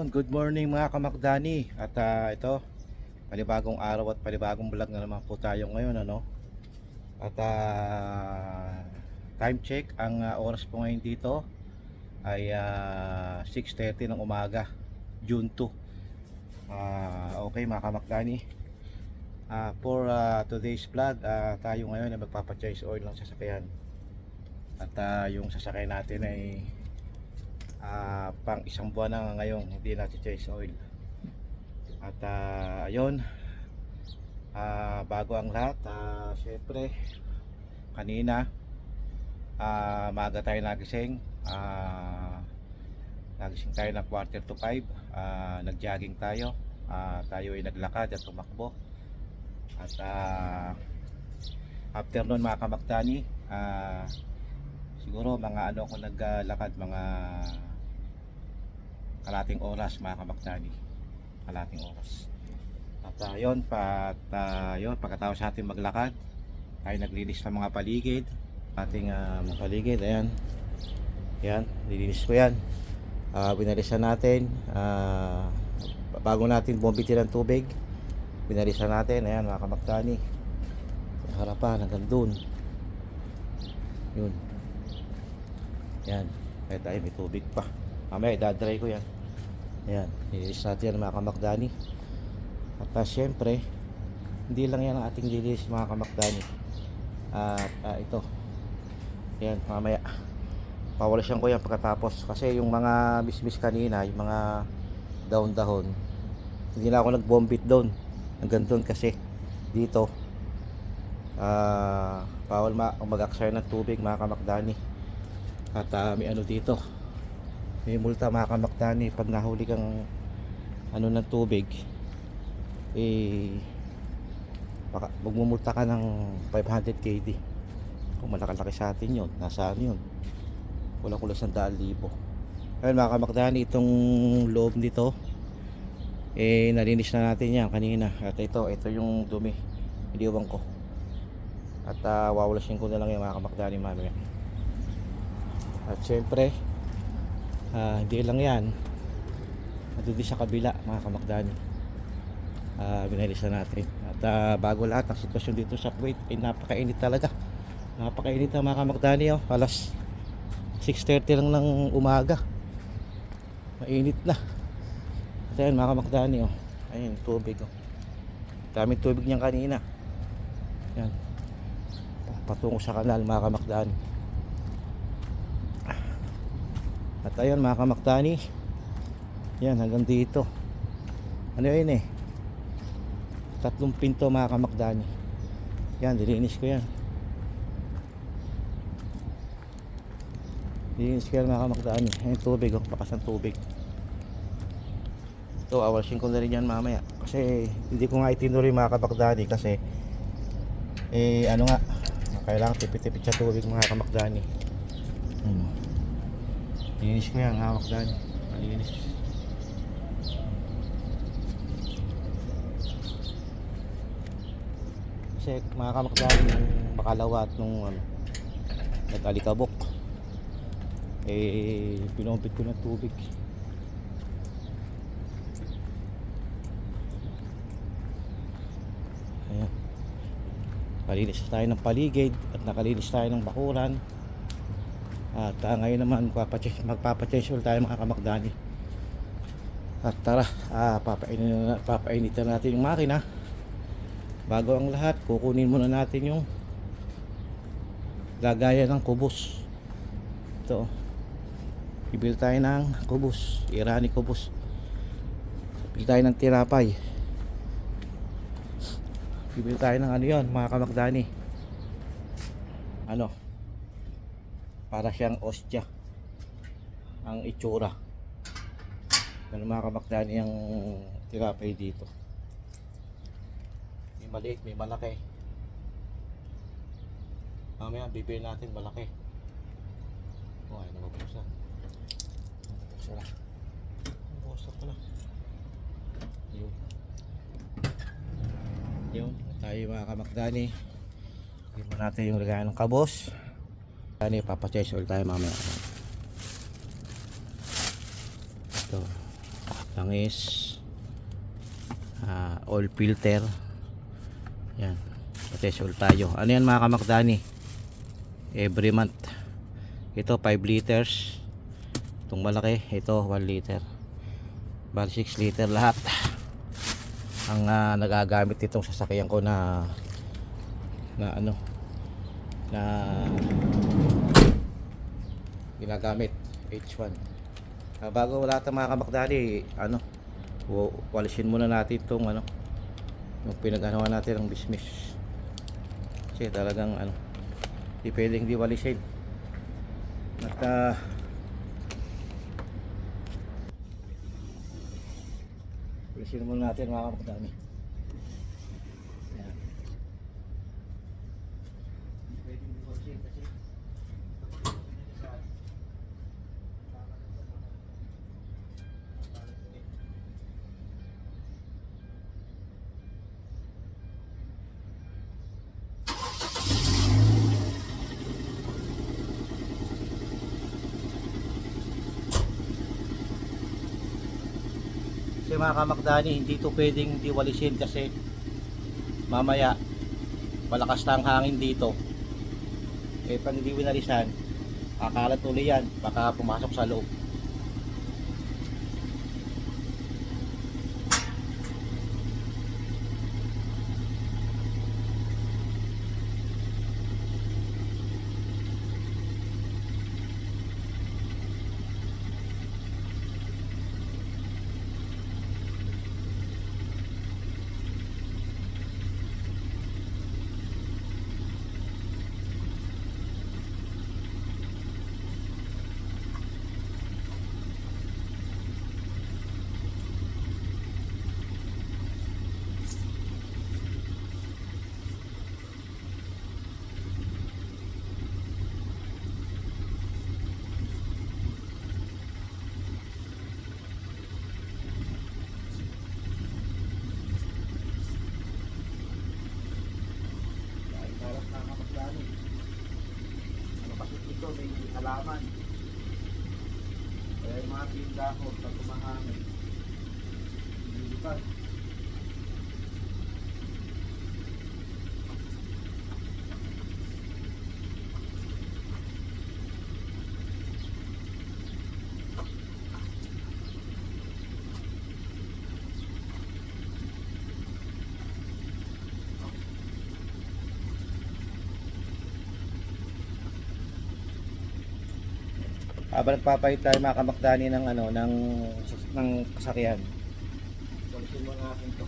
Ayun, good morning mga kamakdani. At ito, panibagong araw at panibagong vlog na naman po tayo ngayon, ano. At time check, ang oras po ngayon dito ay 6:30 ng umaga, June 2. Okay mga kamakdani. For today's vlog, tayo ngayon ay magpapa-choice oil ng sasakyan. At yung sasakyan natin ay pang isang buwan na ngayon hindi natin choice oil. At ayun, bago ang lahat, syempre kanina maaga tayo nagising. Nagising tayo ng 4:45. Nag-jogging tayo. Tayo ay naglakad at tumakbo. At after nun mga kamakdani, siguro mga ako naglalakad, mga kalating oras mga kamakdani, kalating oras. At yun, pagkatapos natin maglakad, tayo naglinis ng mga paligid, ating mga paligid. Ayan, yan, nilinis ko yan. Binalisan natin, bago natin bumbitin ng tubig, binalisan natin. Ayan mga kamakdani, sa harapan hanggang dun, yun, yan. Kahit tayo may tubig pa, mamaya idadry ko yan. Ayan, nilinis natin yan mga kamakdani. At syempre, hindi lang yan ang ating nilinis mga kamakdani. At ito, yan, mamaya pawalisan ko yan pagkatapos. Kasi yung mga bisbis kanina, yung mga dahon-dahon, hindi na ako nagbombit doon, hanggang doon kasi dito bawal mag-aksaya ng tubig mga kamakdani. At may ano dito, may multa mga kamakdani pag nahuli kang ano ng tubig, magmumulta ka ng 500 KD. Kung malaki-laki sa atin yun, nasa ano yun, kulang-kulang 100,000. Ayun mga kamakdani, itong loob nito nalinis na natin yan kanina. At ito yung dumi, iniwan ko. At wawalasin ko na lang yung mga kamakdani mamaya. At syempre, hindi lang yan, nandun din sa kabila mga kamakdani, binalisan natin. At bago lahat, ang sitwasyon dito sa Kuwait ay napakainit talaga. Napakainit na mga kamakdani. Alas 6:30 lang ng umaga, mainit na. At ayun mga kamakdani, ayun tubig, daming tubig niyan kanina. Yan, patungo sa kanal mga kamakdani. At ayun mga kamakdani, yan hanggang dito. Ano yun 3 pinto mga kamakdani. Yan, dilinis ko yan. Dilinis ko yan mga kamakdani. Ayun tubig, bakas ng tubig. Ito, awalsin ko na rin yan mamaya. Kasi hindi ko nga itinuloy mga kamakdani. Kasi ano nga, kailangan tipid-tipid sa tubig mga kamakdani. Linis ko yan mga kamakdani, malinis. Kasi mga kamakdani, yung makalawa at nung nag-alikabok, pinumpit ko ng tubig. Ayan, palinis tayo ng paligid at nakalinis tayo ng bakuran. At ngayon naman magpapa-change tayo mga kamakdani. At tara, papainitan natin yung makina. Bago ang lahat, kukunin muna natin yung lagayan ng kubos. Ito, bibili tayo ng kubos, Irani kubos. Bibili tayo ng tinapay. Bibili tayo ng ano yun mga kamakdani, ano, para siyang ostya ang itsura. Ano mga kamakdani ang tinapay dito, may maliit, may malaki. Mamaya bibili natin malaki. Ay, nababusan. Nababusan na. Nababusan pala. Yun, tayo mga kamakdani. Bibili mo natin yung lagayan ng kabos. Papacheck oil tayo mamaya. Ito, Langis, oil filter. Yan, patesol tayo. Ano yan mga kamakdani? Every month. Ito 5 liters. Itong malaki, ito 1 liter. Bali 6 liter lahat ang nagagamit itong sasakyan ko na ano na ginagamit H1. Bago wala tayong mga kamakdali, ano, walisin muna natin itong ano, yung pinag-anawa natin ng bismis. Kasi talagang ano, di pwedeng di walisin. At walisin muna natin mga kamakdali. Ayan. Di pwedeng di walisin kasi mga kamakdani, hindi to pwedeng diwalisin kasi mamaya malakas na ang hangin dito. Pag hindi winalisan, kakalat ulit yan, baka pumasok sa loob. Ito may halaman, kaya yung mga pindahon pag kumahangin lilipad. Habang nagpapahit tayo mga kamakdani ng ano, ng kasakyan. Walisin mo natin to.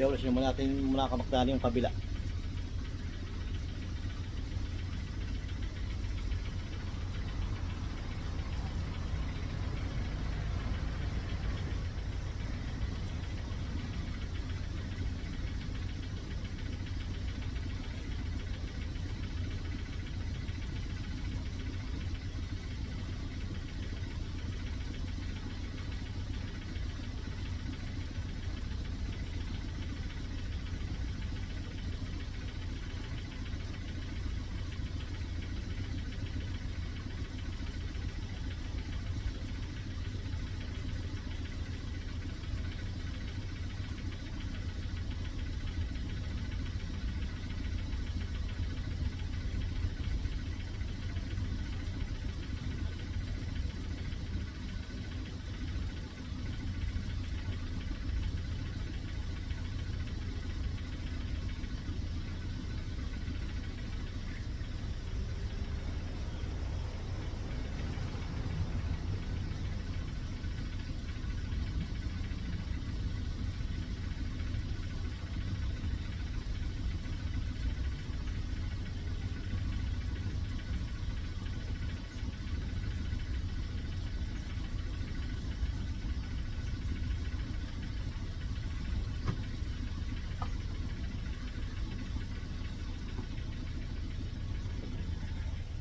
Walisin mo natin muna kamakdani yung kabila.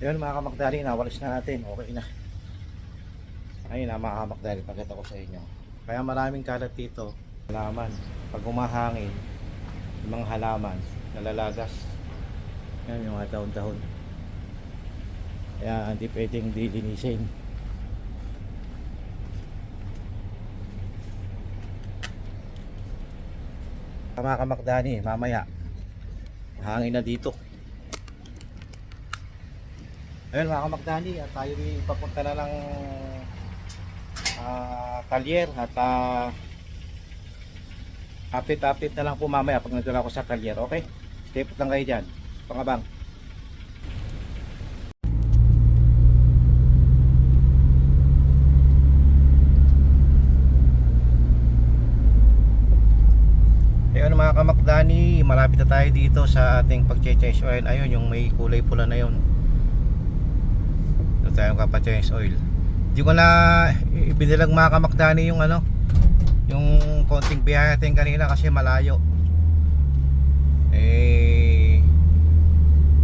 Yun mga kamakdali, nawalis na natin. Okay na. Ayun na mga kamakdali, pagkita ko sa inyo. Kaya maraming kalat dito. Halaman. Pag humahangin, yung mga halaman, nalalagas. Yan yung mga dahon-dahon. Kaya hindi pwedeng dilinisin. Mga kamakdali, mamaya hangin na dito. Ayun mga kamakdali, at tayo ipapunta na ng talyer at update na lang po mamaya pag nandun ako sa talyer. Okay? Stay put lang kayo dyan, pangabang. Ayun mga kamakdani, malapit na tayo dito sa ating pag-change oil. Ayun yung may kulay pula na yun, doon tayong kapa-change oil. Hindi ko na ibinilang mga kamakdani yung ano, yung konting biyahe natin kanina kasi malayo.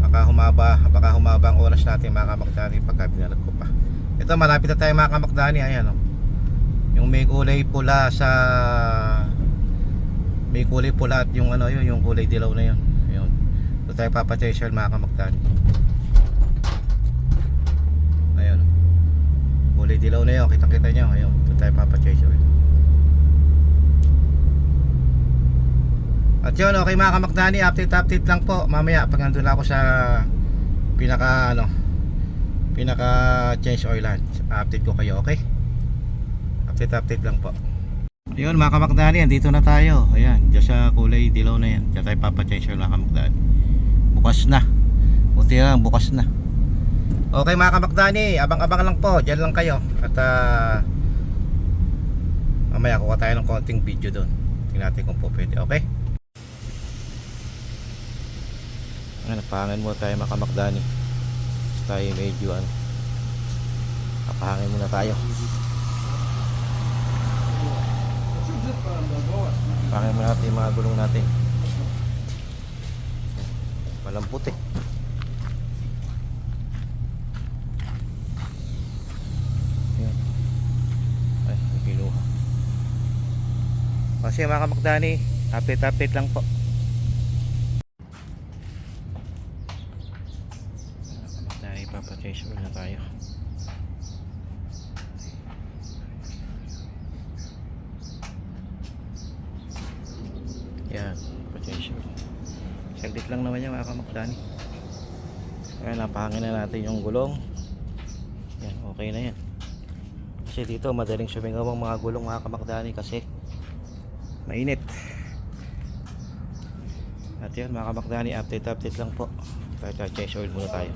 Baka humaba ang oras natin mga kamakdani pagka binalag ko pa. Ito malapit na tayo mga kamakdani. Ayan, yung may kulay pula sa at yung ano yun, yung kulay dilaw na yun. Ayun. Doon tayo papatay mga kamakdani. Ayun. Kulay dilaw na yun, kitang-kita nyo. Ayun, doon tayo papatay. At yun, okay mga kamakdani, update lang po. Mamaya pag nandun ako sa pinaka change oilan, update ko kayo, okay? Update lang po. Ayun mga kamakdani, andito na tayo. Ayan, dyan sa kulay dilaw na yan, dyan tayo papachange oil mga kamakdani. Bukas na, buti lang bukas na. Okay mga kamakdani, abang-abang lang po, dyan lang kayo. At mamaya kuha tayo ng konting video doon. Tingnan natin kung po pwede, okay? Nagpahangin muna tayo mga kamakdani. Tayo medyo napahangin muna tayo. Pahangin muna natin yung mga gulong natin. Malambot eh. Ayan. Ay, kinuha. Kasi mga kamakdani, update lang po. Papachange oil na tayo. Yan, papachange oil. Saglit lang naman yan mga kamakdani. Ayan, napahangin na natin yung gulong. Yan, okay na yan. Kasi dito madaling sumingaw ang mga gulong mga kamakdani kasi mainit. At yan mga kamakdani, update lang po. Papachange oil muna tayo.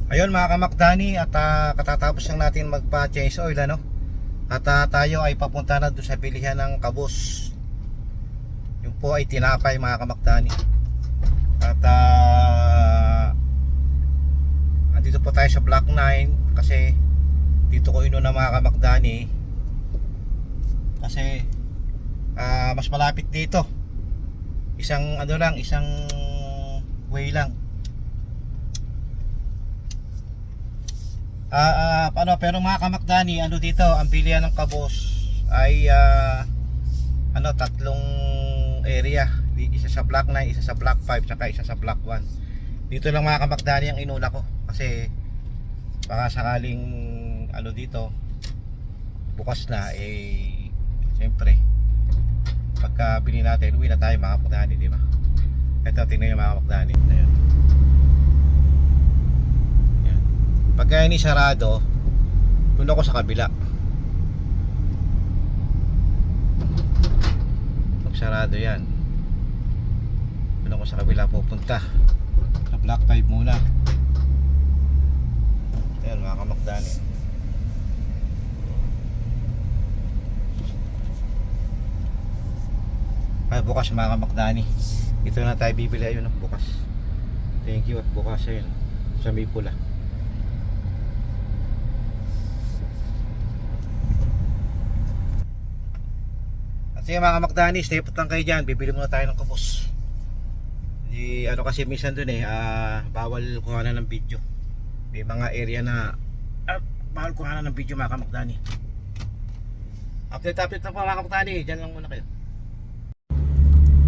Ayun mga kamakdani, at katatapos lang natin magpa-change oil at tayo ay papunta na doon sa bilihan ng kabos. Yung po ay tinapay mga kamakdani. At andito po tayo sa Block 9 kasi dito ko inuna mga kamakdani kasi mas malapit dito. Isang way lang. Pero mga kamakdani, dito ang bilihan ng kabos ay tatlong area. Isa sa Block 9, isa sa Block 5, saka isa sa Block 1. Dito lang mga kamakdani ang inuna ko kasi baka sakaling dito bukas na siyempre pagka bili natin uwi na tayo mga kamakdani, di ba? Ito tingnan yung mga kamakdani. Ayun. Pagka ini sarado, doon ako sa kabila. Pag sarado yan, doon ako sa kabila pupunta. Sa Block 5 muna. Ayan mga kamakdani. Ay bukas mga kamakdani, ito na tayo bibili. Ayun bukas. Thank you. At bukas ayun sa may pula. Sige mga kamakdani, stay put lang kayo dyan. Bibili muna tayo ng kubos. Di, ano kasi minsan dun bawal kuhanan ng video. May mga area na bawal kuhanan ng video mga kamakdani. Update lang po mga kamakdani. Dyan lang muna kayo.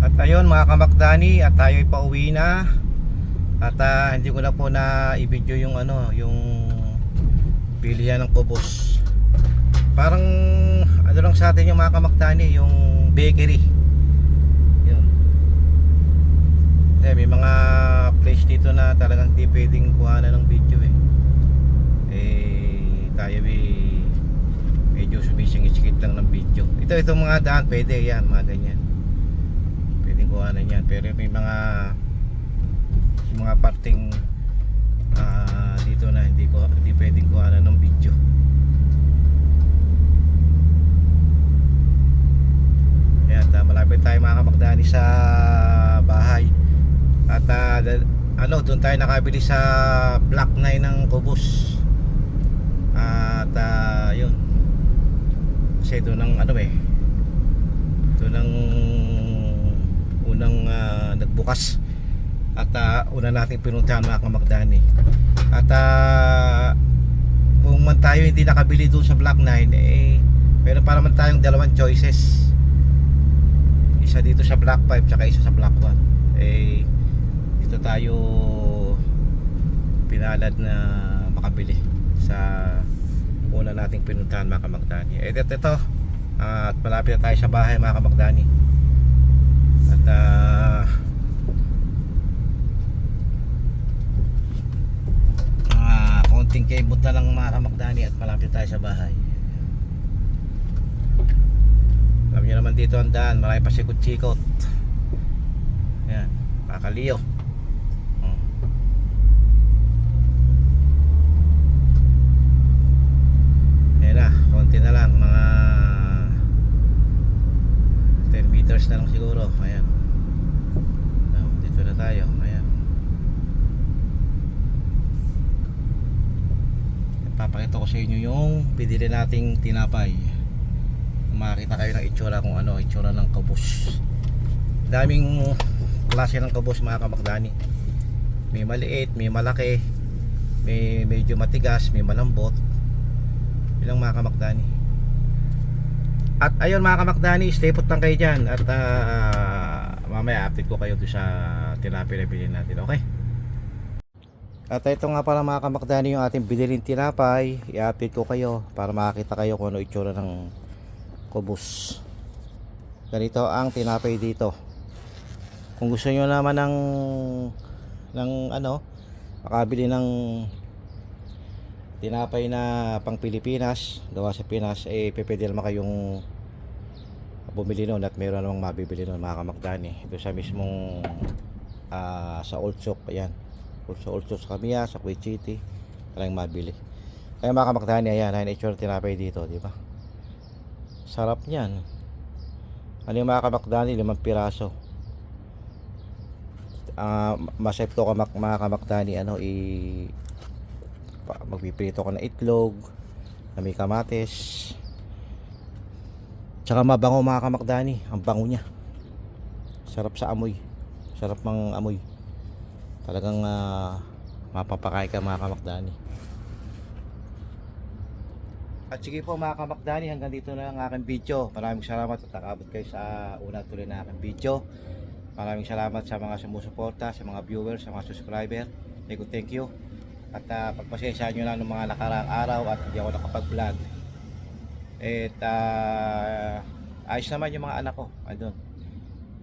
At ayun mga kamakdani, at tayo pauwi na. At hindi ko na po na i-video yung yung bilihan ng kubos. Parang ano lang sa atin yung mga kamakdani, yung bakery. Yun. May mga place dito na talagang di pwedeng kuhanan ng video tayo medyo sumisingit-sikit lang ng video. Itong mga daan pwede yan, mga ganyan. Pwedeng kuhanan yan. Pero may mga parting dito na hindi pwedeng kuhanan ng video. At malapit tayo mga kamakdani sa bahay. At doon tayo nakabili sa Block 9 ng kubos. At yun. Kasi doon ang doon ang unang nagbukas. At una nating pinuntahan mga kamakdani. At kung man tayo hindi nakabili doon sa Block 9, meron pa naman tayong dalawang choices. Isa dito sa Block 5 tsaka isa sa Block 1. Dito tayo pinalad na makabili sa una nating pinuntahan mga kamakdani. Ito at malapit na tayo sa bahay mga kamakdani. At konting kembot na lang mga kamakdani at malapit tayo sa bahay. Alam nyo naman dito ang daan, marami pa sikot-sikot. Yan, makakaliyo. Yan na, konti na lang, mga 10 meters na lang siguro. Ayan, dito na tayo. Ayan, papakita ko sa inyo yung pinili nating tinapay. Makita kayo ng itsura kung ano itsura ng kubos. Daming klase ng kubos mga kamakdani. May maliit, may malaki, may medyo matigas, may malambot. Ilang mga kamakdani. At ayun mga kamakdani, stay put lang kayo dyan. At mamaya update ko kayo doon sa tinapay na bilhin natin. Okay? At ito nga pala mga kamakdani yung ating binilin tinapay. I-update ko kayo para makakita kayo kung ano itsura ng kubos. Ganito ang tinapay dito. Kung gusto nyo naman ng makabili ng tinapay na pang Pilipinas, gawa sa Pinas, pwede naman kayong bumili nun at meron namang mabibili nun mga kamakdani. Ito sa mismong sa Old Souk. Ayan, sa Old Souk sa Kamiya, sa Kuwait City talagang mabili. Kaya mga kamakdani, ayan itsura tinapay dito, di ba? Sarap niyan. Ano yung mga kamakdani, 5 piraso. Masarap to mga kamakdani, magpipirito ko ng itlog na may kamatis. Tsaka mabango mga kamakdani, ang bango niya. Sarap sa amoy. Sarap mang amoy. Talagang mapapakain ka mga kamakdani. At sige po mga kamakdani, hanggang dito na ang aking video. Maraming salamat at nakabot kayo sa una tuloy na aking video. Maraming salamat sa mga sumusuporta, sa mga viewers, sa mga subscriber. Thank you. At pagpasensya nyo lang ng mga nakaraang araw at hindi ako nakapag-vlog. At ayos naman yung mga anak ko. Andun.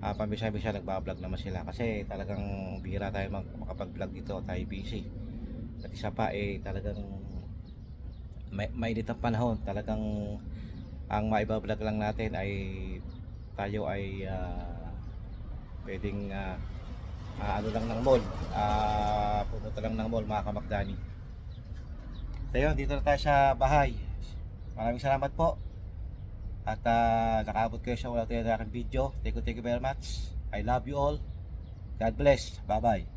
Pambisa-bisa nagbablog naman sila. Kasi talagang bihira tayo makapag-vlog dito. Tayo busy. At isa pa talagang mainit ang panahon. Talagang ang maibablog lang natin ay tayo ay pwedeng lang ng mall, pumunta lang ng mall mga kamakdani. Tayo, dito na tayo sa bahay. Maraming salamat po. At nakaabot kayo sa wala tayo na aking video. Thank you very much. I love you all. God bless. Bye bye.